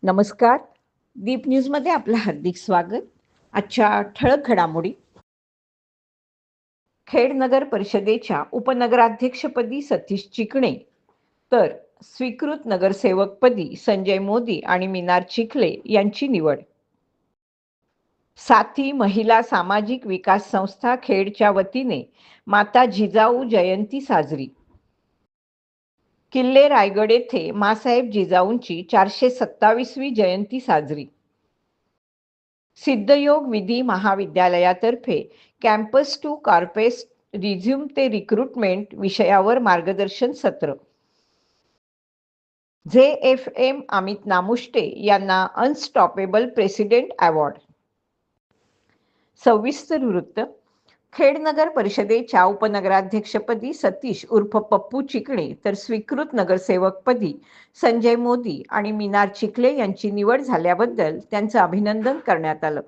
नमस्कार. दीप न्यूजमध्ये आपलं हार्दिक स्वागत. आजच्या ठळक घडामोडी. खेड नगर परिषदेच्या उपनगराध्यक्षपदी सतीश चिकणे तर स्वीकृत नगरसेवकपदी संजय मोदी आणि मीनार चिखले यांची निवड. साथी महिला सामाजिक विकास संस्था खेडच्या वतीने माता जिजाऊ जयंती साजरी. किल्ले रायगड येथे मासाहेब जिजाऊंची 427वी जयंती साजरी. सिद्धयोग विधी महाविद्यालयातर्फे कॅम्पस टू कॉर्पेस रिझ्यूम ते रिक्रुटमेंट विषयावर मार्गदर्शन सत्र. JFM अमित नामुष्टे यांना अनस्टॉपेबल प्रेसिडेंट अवॉर्ड. सविस्तर वृत्त. खेड नगर परिषदेच्या उपनगराध्यक्षपदी सतीश उर्फ पप्पू चिकणे तर स्वीकृत नगरसेवकपदी संजय मोदी आणि मीनार चिखले यांची निवड झाल्याबद्दल त्यांचं अभिनंदन करण्यात आलं.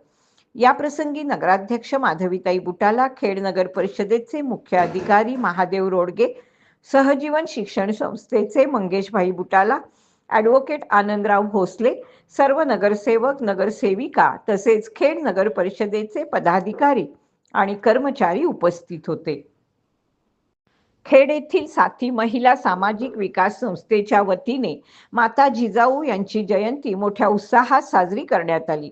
या प्रसंगी नगराध्यक्ष माधवीताई बुटाला, खेड नगर परिषदेचे मुख्य अधिकारी महादेव रोडगे, सहजीवन शिक्षण संस्थेचे मंगेशभाई बुटाला, ॲडव्होकेट आनंदराव भोसले, सर्व नगरसेवक नगरसेविका तसेच खेड नगर परिषदेचे पदाधिकारी आणि कर्मचारी उपस्थित होते. खेड येथील साथी महिला सामाजिक विकास संस्थेच्या वतीने माता जिजाऊ यांची जयंती मोठ्या उत्साहात साजरी करण्यात आली.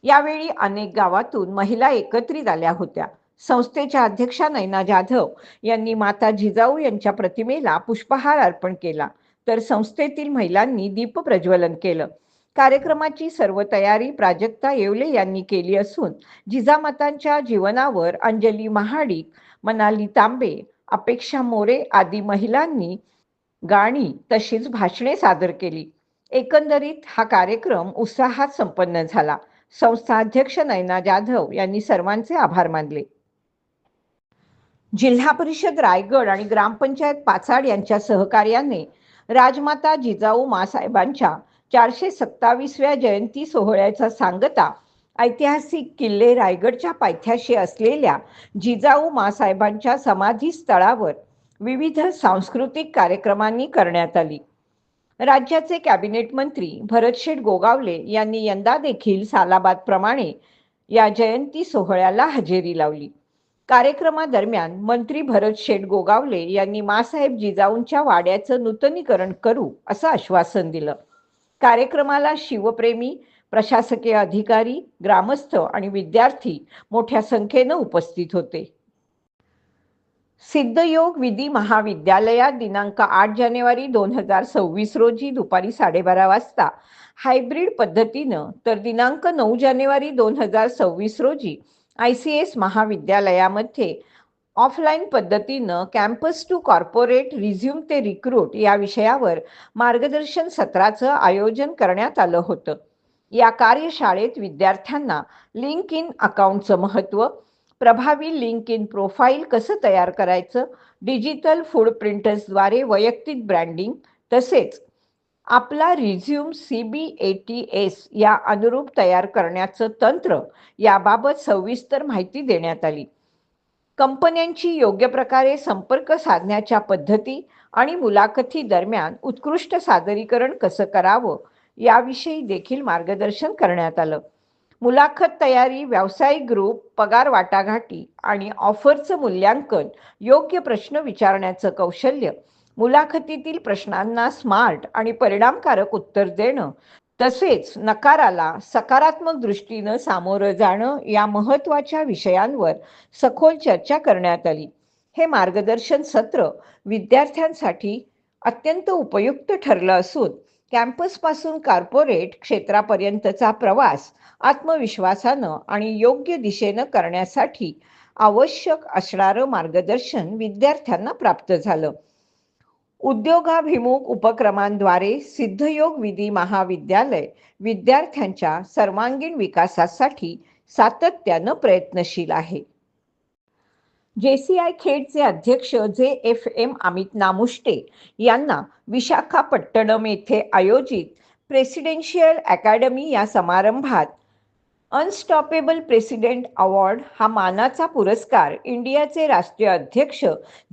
यावेळी अनेक गावातून महिला एकत्रित आल्या होत्या. संस्थेच्या अध्यक्षा नैना जाधव यांनी माता जिजाऊ यांच्या प्रतिमेला पुष्पहार अर्पण केला, तर संस्थेतील महिलांनी दीप प्रज्वलन केलं. कार्यक्रमाची सर्व तयारी प्राजक्ता येवले यांनी केली असून जिजामातांच्या जीवनावर अंजली महाडिक, मनाली तांबे, अपेक्षा मोरे आदी महिलांनी गाणी तशीच भाषणे सादर केली. एकंदरीत हा कार्यक्रम उत्साहात संपन्न झाला. संस्था अध्यक्ष नैना जाधव यांनी सर्वांचे आभार मानले. जिल्हा परिषद रायगड आणि ग्रामपंचायत पाचाड यांच्या सहकार्याने राजमाता जिजाऊ मासाहेबांच्या 427व्या जयंती सोहळ्याचा सांगता ऐतिहासिक किल्ले रायगडच्या पायथ्याशी असलेल्या जिजाऊ मासाहेबांच्या समाधी स्थळावर विविध सांस्कृतिक कार्यक्रमांनी करण्यात आली. राज्याचे कॅबिनेट मंत्री भरतशेठ गोगावले यांनी यंदा देखील सालाबादप्रमाणे या जयंती सोहळ्याला हजेरी लावली. कार्यक्रमादरम्यान मंत्री भरतशेठ गोगावले यांनी मासाहेब जिजाऊंच्या वाड्याचं नूतनीकरण करू असं आश्वासन दिलं. कार्यक्रमाला शिवप्रेमी, प्रशासकीय अधिकारी, ग्रामस्थ आणि विद्यार्थी मोठ्या संख्येनं उपस्थित होते. सिद्धयोग विधी महाविद्यालयात दिनांक 8 जानेवारी 2026 रोजी दुपारी 12:30 वाजता हायब्रिड पद्धतीनं तर दिनांक 9 जानेवारी 2026 रोजी ICS महाविद्यालयामध्ये ऑफलाईन पद्धतीनं कॅम्पस टू कॉर्पोरेट रिझ्यूम ते रिक्रूट या विषयावर मार्गदर्शन सत्राचं आयोजन करण्यात आलं होतं. या कार्यशाळेत विद्यार्थ्यांना लिंक इन अकाउंटचं महत्त्व, प्रभावी लिंक इन प्रोफाईल कसं तयार करायचं, डिजिटल फूटप्रिंट्सद्वारे वैयक्तिक ब्रँडिंग तसेच आपला रिझ्यूम CBATS या अनुरूप तयार करण्याचं तंत्र याबाबत सविस्तर माहिती देण्यात आली. कंपन्यांची योग्य प्रकारे संपर्क साधण्याच्या पद्धती आणि मुलाखती दरम्यान उत्कृष्ट सादरीकरण कसं करावं याविषयी देखील मार्गदर्शन करण्यात आलं. मुलाखत तयारी, व्यावसायिक ग्रुप, पगार वाटाघाटी आणि ऑफरचं मूल्यांकन, योग्य प्रश्न विचारण्याचं कौशल्य, मुलाखतीतील प्रश्नांना स्मार्ट आणि परिणामकारक उत्तर देणं तसेच नकाराला सकारात्मक दृष्टीनं सामोरं जाणं या महत्त्वाच्या विषयांवर सखोल चर्चा करण्यात आली. हे मार्गदर्शन सत्र विद्यार्थ्यांसाठी अत्यंत उपयुक्त ठरलं असून कॅम्पसपासून कॉर्पोरेट क्षेत्रापर्यंतचा प्रवास आत्मविश्वासानं आणि योग्य दिशेनं करण्यासाठी आवश्यक असणारं मार्गदर्शन विद्यार्थ्यांना प्राप्त झालं. उद्योगाभिमुख उपक्रमांद्वारे सिद्धयोग विधी महाविद्यालय विद्यार्थ्यांच्या सर्वांगीण विकासासाठी सातत्यानं प्रयत्नशील आहे. JCI खेडचे अध्यक्ष JFM अमित नामुष्टे यांना विशाखापट्टणम येथे आयोजित प्रेसिडेन्शियल अकॅडमी या समारंभात अनस्टॉपेबल प्रेसिडेंट अवॉर्ड हा मानाचा पुरस्कार इंडियाचे राष्ट्रीय अध्यक्ष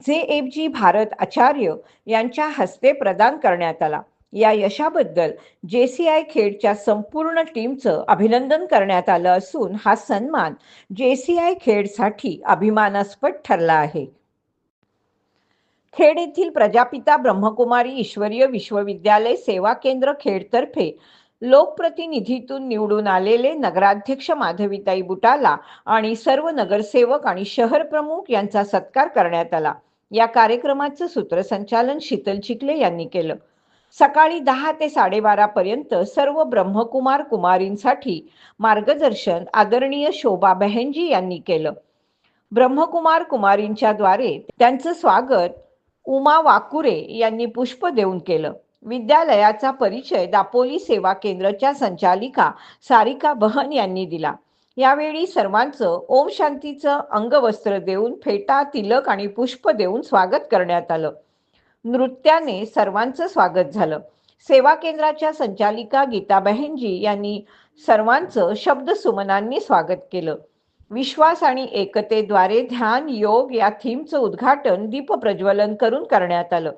JFG भारत आचार्य यांच्या हस्ते प्रदान करण्यात आला. या यशाबद्दल JCI खेडच्या संपूर्ण टीमचं अभिनंदन करण्यात आलं असून हा सन्मान JCI खेडसाठी अभिमानास्पद ठरला आहे. खेड येथील प्रजापिता ब्रह्मकुमारी ईश्वरीय विश्वविद्यालय सेवा केंद्र खेडतर्फे लोकप्रतिनिधीतून निवडून आलेले नगराध्यक्ष माधवीताई बुटाला आणि सर्व नगरसेवक आणि शहर प्रमुख यांचा सत्कार करण्यात आला. या कार्यक्रमाचं सूत्रसंचालन शीतल चिखले यांनी केलं. सकाळी 10 ते 12:30 पर्यंत सर्व ब्रह्मकुमार कुमारींसाठी मार्गदर्शन आदरणीय शोभा बहनजी यांनी केलं. ब्रह्मकुमार कुमारींच्या द्वारे त्यांचं स्वागत उमा वाकुरे यांनी पुष्प देऊन केलं. विद्यालयाचा परिचय दापोली सेवा केंद्राच्या संचालिका सारिका बहन यांनी दिला. यावेळी सर्वांचं ओम शांतीचं अंगवस्त्र देऊन फेटा, तिलक आणि पुष्प देऊन स्वागत करण्यात आलं. नृत्याने सर्वांचं स्वागत झालं. सेवा केंद्राच्या संचालिका गीता बहनजी यांनी सर्वांचं शब्दसुमनांनी स्वागत केलं. विश्वास आणि एकतेद्वारे ध्यान योग या थीमचं उद्घाटन दीप प्रज्वलन करून करण्यात आलं.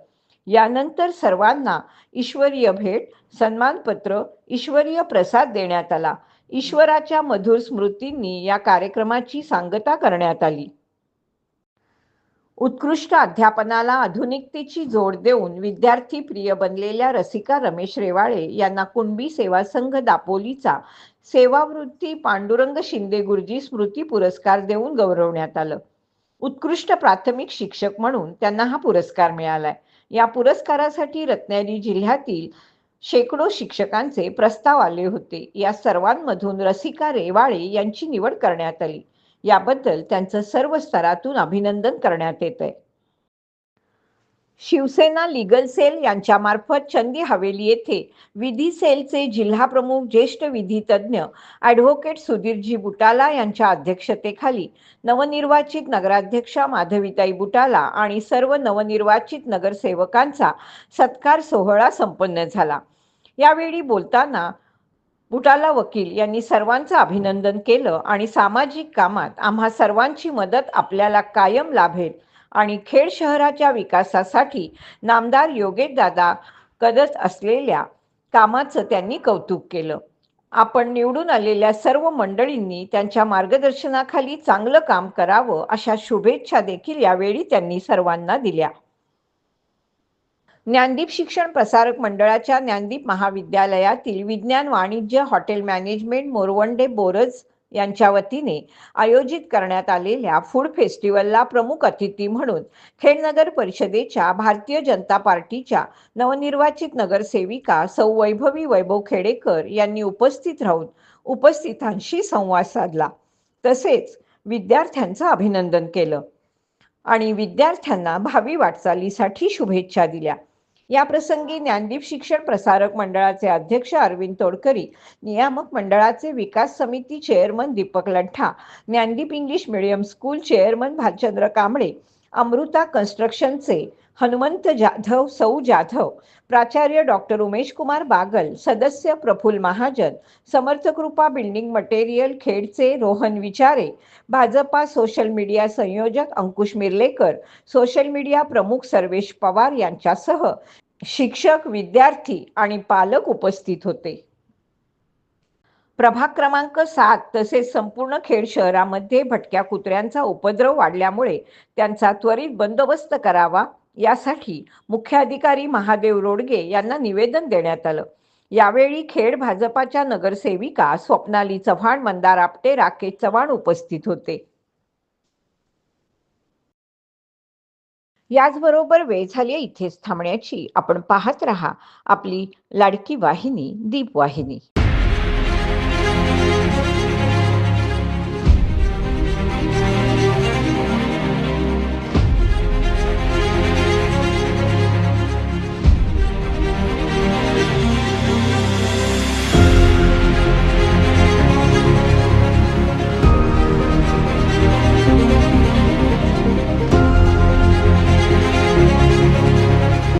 यानंतर सर्वांना ईश्वरीय भेट, सन्मानपत्र, ईश्वरीय प्रसाद देण्यात आला. ईश्वराच्या मधुर स्मृतींनी या कार्यक्रमाची सांगता करण्यात आली. उत्कृष्ट अध्यापनाला आधुनिकतेची जोड देऊन विद्यार्थी प्रिय बनलेल्या रसिका रमेश रेवाळे यांना कुणबी सेवा संघ दापोलीचा सेवावृत्ती पांडुरंग शिंदे गुरुजी स्मृती पुरस्कार देऊन गौरवण्यात आलं. उत्कृष्ट प्राथमिक शिक्षक म्हणून त्यांना हा पुरस्कार मिळालाय. या पुरस्कारासाठी रत्नागिरी जिल्ह्यातील शेकडो शिक्षकांचे प्रस्ताव आले होते. या सर्वांमधून रसिका रेवाळे यांची निवड करण्यात आली. याबद्दल त्यांचं सर्व स्तरातून अभिनंदन करण्यात येतंय. शिवसेना लीगल सेल यांच्या मार्फत चंदी हवेली येथे विधी सेलचे जिल्हा प्रमुख ज्येष्ठ विधितज्ञ ॲडव्होकेट सुधीरजी बुटाला यांच्या अध्यक्षतेखाली नवनिर्वाचित नगराध्यक्षा माधवीताई बुटाला आणि सर्व नवनिर्वाचित नगरसेवकांचा सत्कार सोहळा संपन्न झाला. यावेळी बोलताना बुटाला वकील यांनी सर्वांचं अभिनंदन केलं आणि सामाजिक कामात आम्हा सर्वांची मदत आपल्याला कायम लाभेल आणि खेड शहराच्या विकासासाठी नामदार योगेशदादा करत असलेल्या कामाचं त्यांनी कौतुक केलं. आपण निवडून आलेल्या सर्व मंडळींनी त्यांच्या मार्गदर्शनाखाली चांगलं काम करावं अशा शुभेच्छा देखील यावेळी त्यांनी सर्वांना दिल्या. ज्ञानदीप शिक्षण प्रसारक मंडळाच्या ज्ञानदीप महाविद्यालयातील विज्ञान वाणिज्य हॉटेल मॅनेजमेंट मोरवंडे बोरज यांच्या वतीने आयोजित करण्यात आलेल्या फूड फेस्टिवलला प्रमुख अतिथी म्हणून खेड नगर परिषदेच्या भारतीय जनता पार्टीच्या नवनिर्वाचित नगरसेविका सौ वैभवी वैभव खेडेकर यांनी उपस्थित राहून उपस्थितांशी संवाद साधला. तसेच विद्यार्थ्यांचं अभिनंदन केलं आणि विद्यार्थ्यांना भावी वाटचालीसाठी शुभेच्छा दिल्या. या प्रसंगी ज्ञानदीप शिक्षण प्रसारक मंडळाचे अध्यक्ष अरविंद तोडकरी, नियामक मंडळाचे विकास समिती chairman Deepak Lattha, Dnyandeep English medium school chairman Bhalchandra Kamble, Amruta कन्स्ट्रक्शनचे हनुमंत जाधव, सौ जाधव, प्राचार्य डॉक्टर उमेश कुमार बागल, सदस्य प्रफुल्ल महाजन, समर्थ कृपा बिल्डिंग मटेरियल खेडचे रोहन विचारे, भाजपा सोशल मीडिया संयोजक अंकुश मिर्लेकर, सोशल मीडिया प्रमुख सर्वेश पवार यांच्यासह शिक्षक, विद्यार्थी आणि पालक उपस्थित होते. प्रभाग क्रमांक 7 तसेच संपूर्ण खेड शहरामध्ये भटक्या कुत्र्यांचा उपद्रव वाढल्यामुळे त्यांचा त्वरित बंदोबस्त करावा यासाठी मुख्याधिकारी महादेव रोडगे यांना निवेदन देण्यात आलं. यावेळी खेड भाजपाच्या नगरसेविका स्वप्नाली चव्हाण, मंदार आपटे, राकेश चव्हाण उपस्थित होते. याचबरोबर वेळ झाली इथेच थांबण्याची. आपण पाहत रहा आपली लाडकी वाहिनी दीप वाहिनी.